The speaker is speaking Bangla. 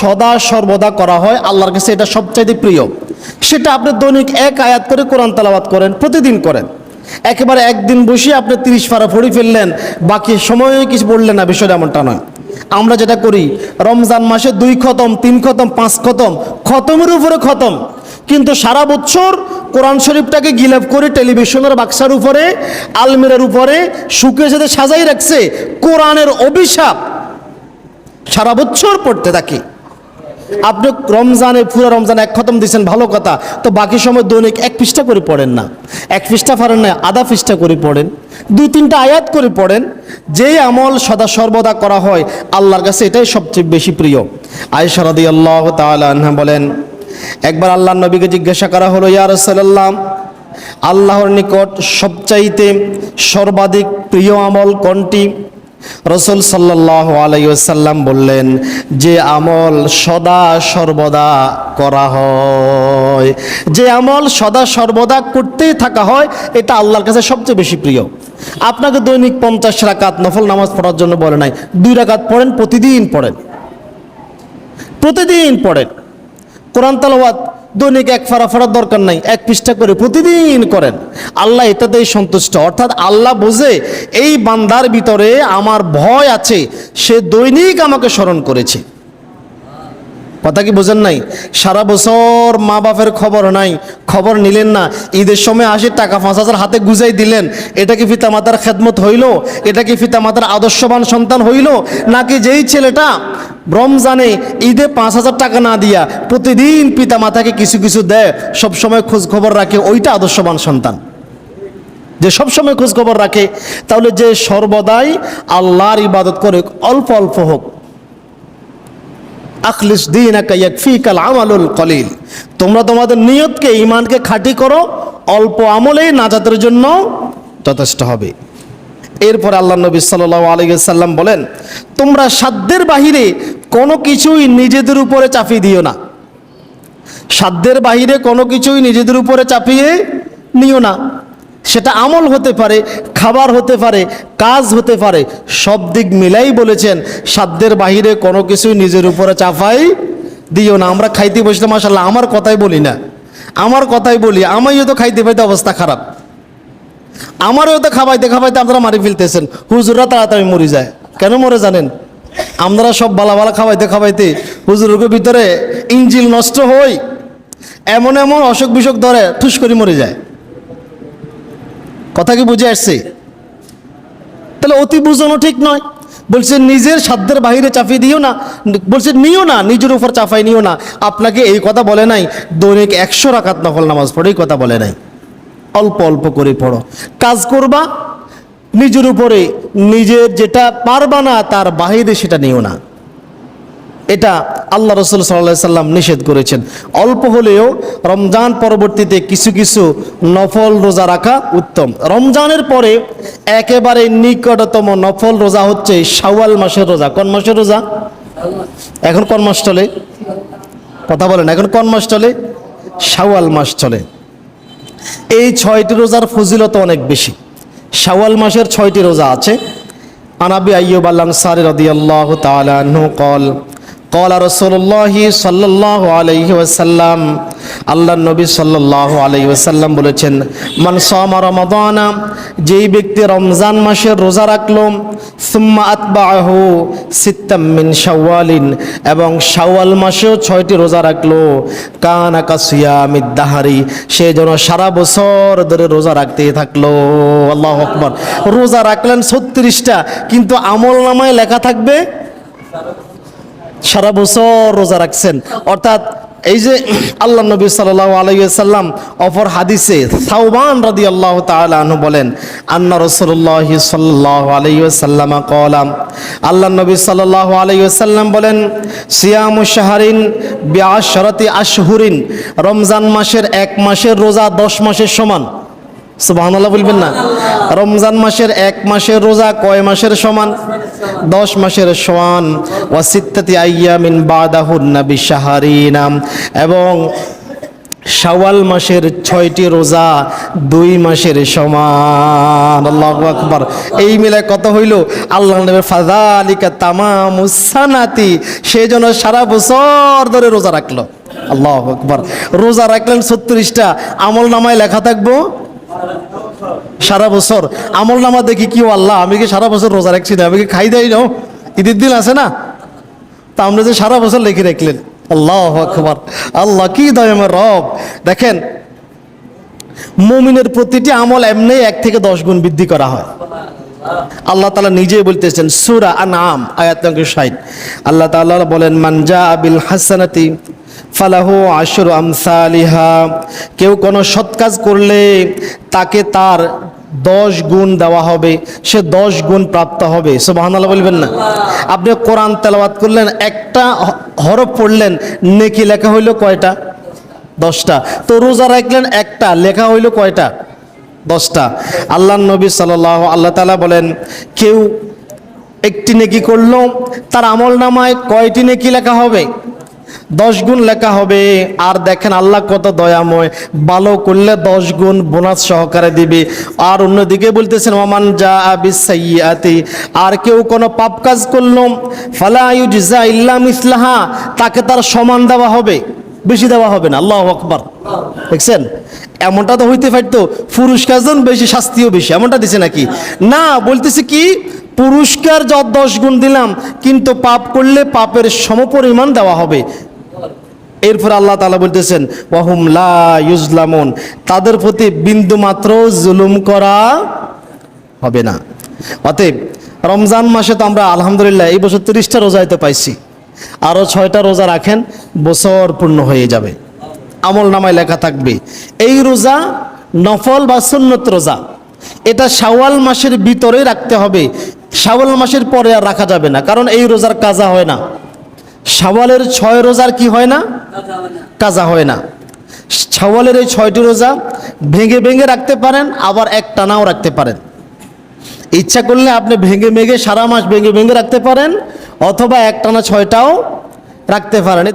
সদা সর্বদা করা হয় আল্লাহর কাছে, এটা সবচাইতে প্রিয়। সেটা আপনি দৈনিক এক আয়াত করে কোরআন তেলাওয়াত করেন, প্রতিদিন করেন। একেবারে একদিন বসে আপনি 30 পারা পড়ে ফেললেন, বাকি সময়ে কিছু বললেন না, বিষয়টা এমনটা নয়। আমরা যেটা করি, রমজান মাসে 2 খতম, 3 খতম, 5 খতম, খতমের উপরে খতম, কিন্তু সারা বছর কোরআন শরীফটাকে গিলাপ করে টেলিভিশনের বাক্সার উপরে, আলমিরার উপরে শুকিয়ে যেতে সাজাই রাখছে। কোরআনের অভিশাপ সারা বছর পড়তে থাকি। আপনি রমজানে, পুরো রমজানে 1 খতম দিয়েছেন, ভালো কথা, তো বাকি সময় দৈনিক 1 পৃষ্ঠা করে পড়েন না, 1 পৃষ্ঠা পারেন না, আধা পৃষ্ঠা করে পড়েন, 2-3টা আয়াত করে পড়েন। যেই আমল সদা সর্বদা করা হয় আল্লাহর কাছে এটাই সবচেয়ে বেশি প্রিয়। আয়েশা রাদিয়াল্লাহু তাআলা আনহা বলেন, একবার আল্লাহর নবীকে জিজ্ঞাসা করা হলো, ইয়া রাসূলুল্লাহ, আল্লাহর নিকট সবচাইতে সর্বাধিক প্রিয় আমল কোনটি? রাসূল সাল্লাল্লাহু আলাইহি ওয়াসাল্লাম বললেন, যে আমল সদা সর্বদা করা হয়, যে আমল সদা সর্বদা করতেই থাকা হয়, এটা আল্লাহর কাছে সবচেয়ে বেশি প্রিয়। আপনাকে দৈনিক 50 রাকাত নফল নামাজ পড়ার জন্য বলে নাই, 2 রাকাত পড়েন, প্রতিদিন পড়েন, প্রতিদিন পড়েন। কোরআন তেলাওয়াত দৈনিক 1 পারা পড়ার দরকার নাই, 1 পৃষ্ঠা করে প্রতিদিন করেন। আল্লাহ এটাতেই সন্তুষ্ট। অর্থাৎ আল্লাহ বোঝে এই বান্দার ভিতরে আমার ভয় আছে, সে দৈনিক আমাকে স্মরণ করেছে। কথা কি বোঝেন নাই? সারা বছর মা বাপের খবর নাই, খবর নিলেন না, ঈদের সময় আসে টাকা 5,000 হাতে গুজাই দিলেন, এটা কি পিতামাতার খেদমত হইল? এটা কি পিতামাতার আদর্শবান সন্তান হইল? নাকি যেই ছেলেটা রমজানে ঈদে 5,000 টাকা না দিয়া প্রতিদিন পিতামাতাকে কিছু কিছু দেয়, সবসময় খোঁজ খবর রাখে, ওইটা আদর্শবান সন্তান? যে সবসময় খোঁজ খবর রাখে। তাহলে যে সর্বদাই আল্লাহর ইবাদত করে, অল্প অল্প হোক, আখলিস দীনাকা ইয়াকফিকাল আমালুল কলিল, তোমরা তোমাদের নিয়তকে, ঈমানকে খাঁটি করো, অল্প আমলেই নাজাতের জন্য যথেষ্ট হবে। এরপর আল্লাহ নবী সাল্লাল্লাহু আলাইহি ওয়াসাল্লাম বলেন, তোমরা সাধ্যের বাহিরে কোনো কিছুই নিজেদের উপরে চাপিয়ে দিও না। সাধ্যের বাহিরে কোনো কিছুই নিজেদের উপরে চাপিয়ে নিও না। সেটা আমল হতে পারে, খাবার হতে পারে, কাজ হতে পারে, সব দিক মিলাই বলেছেন সাধ্যের বাহিরে কোনো কিছুই নিজের উপরে চাপাই দিও না। আমরা খাইতে বসলে মাশাআল্লাহ, আমার কথাই বলি না, আমার কথাই বলি, আমিও তো খাইতে পাইতে অবস্থা খারাপ, আমারও তো খাবাইতে খাবাইতে আপনারা মারি ফেলতেছেন। হুজুররা তাড়াতাড়ি মরে যায়, কেন মরে জানেন? আমরা সব বালা বালা খাবাইতে খাবাইতে হুজুরের ভিতরে ইঞ্জিল নষ্ট হই, এমন এমন অসুখ বিসুখ ধরে ঠুস করে মরে যায়। কথা কি বুঝে আসছে? তাহলে অতি বুঝানো ঠিক নয়। বলছে নিজের সাধ্যের বাহিরে চাপিয়ে দিও না, বলছে নিও না, নিজের উপর চাপাই নিও না। আপনাকে এই কথা বলে নাই দৈনিক 100 রাকাত নফল নামাজ পড়ে, এই কথা বলে নাই। অল্প অল্প করে পড়ো, কাজ করবা, নিজের উপরে, নিজের যেটা পারবা না তার বাহিরে সেটা নিও না। এটা আল্লাহ রাসূল সাল্লাল্লাহু আলাইহি সাল্লাম নিষেধ করেছেন। অল্প হলেও রমজান পরবর্তীতে কিছু কিছু নফল রোজা রাখা উত্তম। রমজানের পরে একেবারে নিকটতম নফল রোজা হচ্ছে শাওয়াল মাসের রোজা। কোন মাসের রোজা? এখন কোন মাস চলে? কথা বলেন, এখন কোন মাস চলে? শাওয়াল মাস চলে। এই 6টি রোজার ফজিলত অনেক বেশি। শাওয়াল মাসের 6টি রোজা আছে। আন আবি আইয়ুব আল আনসারী রাদিয়াল্লাহু তাআলা আনহু قال قال رسول الله صلى الله عليه وسلم, আল্লাহ নবী সাল্লাল্লাহু আলাইহি ওয়াসাল্লাম বলেছেন, মান সামা রমাদানা, যেই ব্যক্তি রমজান মাসের রোজা রাখলো, সুম্মা আতবাহু সিত্তাম মিন শাওয়ালিন, এবং শাওয়াল মাসেও 6টি রোজা রাখলো, কানা কাসিয়ামিদ দাহারি, সে যেন সারা বছর ধরে রোজা রাখতেই থাকলো। আল্লাহু আকবার। রোজা রাখলেন 36টা, কিন্তু আমল নামায় লেখা থাকবে সারা বছর রোজা রাখছেন। অর্থাৎ এই যে আল্লাহ নবী সাল্লাল্লাহু আলাইহি ওয়াসাল্লাম অপর হাদিসে সাওবান রাদিয়াল্লাহু তাআলা আনহু বলেন, আন্না রাসূলুল্লাহ সাল্লাল্লাহু আলাইহি ওয়াসাল্লাম ক্বালা, আল্লাহ নবী সাল্লাল্লাহু আলাইহি ওয়াসাল্লাম বলেন, সিয়ামু শাহরিন বিআশরাতি আশহুরিন, রমজান মাসের 1 মাসের রোজা 10 মাসের সমান। সুবহানাল্লাহ বলবেন না? রমজান মাসের 1 মাসের রোজা কয় মাসের সমান? 10 মাসের সমান। ওয়া সিত্তাতি আইয়ামিন বাদাহুন্না বিশাহরিনা, এবং শাওয়াল মাসের 6টি রোজা 2 মাসের সমান। আল্লাহু আকবার। এই মিলে কত হইল? আল্লাহ নবী ফাযালিকা তামামুস সানাতি, সে যেন সারা বছর ধরে রোজা রাখলো। আল্লাহু আকবার। রোজা রাখলেন 36টা, আমল নামায় লেখা থাকবো সারা বছর। আমল নামা দেখি কি, আল্লাহ আমি কি সারা বছর রোজা রাখছি না, আমি কি খাই দেয় না, ঈদের দিন আছে না, তা আমরা যে সারা বছর লিখে রাখলেন। আল্লাহু আকবার। আল্লাহ কি দয়াময় রব। দেখেন, মুমিনের প্রতিটি আমল এমনি 1 থেকে 10 গুণ বৃদ্ধি করা হয়। আল্লাহ তাআলা নিজেই বলতেছেন সূরা আনআম আয়াত নম্বর 60, আল্লাহ তাআলা বলেন মান জা বিল হাসানাতি ফালাহু আশরু আমসালিহা, কেউ কোনো সৎ কাজ করলে তাকে তার 10 গুণ দেওয়া হবে, সে 10 গুণ প্রাপ্ত হবে। সুবহানাল্লাহ বলবেন না? আপনি কোরআন তেলাওয়াত করলেন, একটা হরফ পড়লেন, নেকি লেখা হইলো কয়টা? 10টা। তো রোজা রাখলেন, একটা লেখা হইলো কয়টা? 10টা। আল্লাহর নবী সাল্লাল্লাহু আল্লাহ তাআলা বলেন, কেউ একটি নেকি করলো, তার আমল নামায় কয়টি নেকি লেখা হবে? 10 গুণ লেখা হবে। আর দেখেন আল্লাহ কত দয়াময়, ভালো করলে 10 গুণ বোনাস সহকারে দিবে। আর অন্যদিকে বলতেছেন ওয়ামান জাআ বিসাইয়্যাতি, আর কেউ কোনো পাপ কাজ করলো, ফালা ইউজজা ইল্লা মিসলাহা, তাকে তার সমান দেওয়া হবে, বেশি দেওয়া হবে না। আল্লাহু আকবার। দেখছেন, এমনটা তো হইতে পারতো পুরস্কার যেন বেশি, শাস্তিও বেশি, এমনটা দিছে নাকি? না, বলতেছে কি, পুরস্কার যত 10 গুণ দিলাম, কিন্তু পাপ করলে পাপের সমপরিমাণ দেওয়া হবে। এরপর আল্লাহ তাআলা বলতেছেন ওয়াহুম লা ইউজলামুন, তাদের প্রতি বিন্দু মাত্র জুলুম করা হবে না। অতএব রমজান মাসে তো আমরা আলহামদুলিল্লাহ এই বছর 30টা রোজাইতে পাইছি, আরও 6টা রোজা রাখেন, বছর পূর্ণ হয়ে যাবে, আমল নামায় লেখা থাকবে। এই রোজা নফল বা সুন্নত রোজা, এটা শাওয়াল মাসের ভিতরেই রাখতে হবে, শাওয়াল মাসের পরে আর রাখা যাবে না, কারণ এই রোজার কাজা হয় না। শাওয়ালের 6 রোজার কি হয় না? কাজা হয় না। শাওয়ালের এই 6টি রোজা ভেঙে ভেঙে রাখতে পারেন, আবার একটানাও রাখতে পারেন। ইচ্ছা করলে আপনি ভেঙে ভেঙে সারা মাস ভেঙে ভেঙে রাখতে পারেন, অথবা একটানা 6টাও রাখতে পারেন।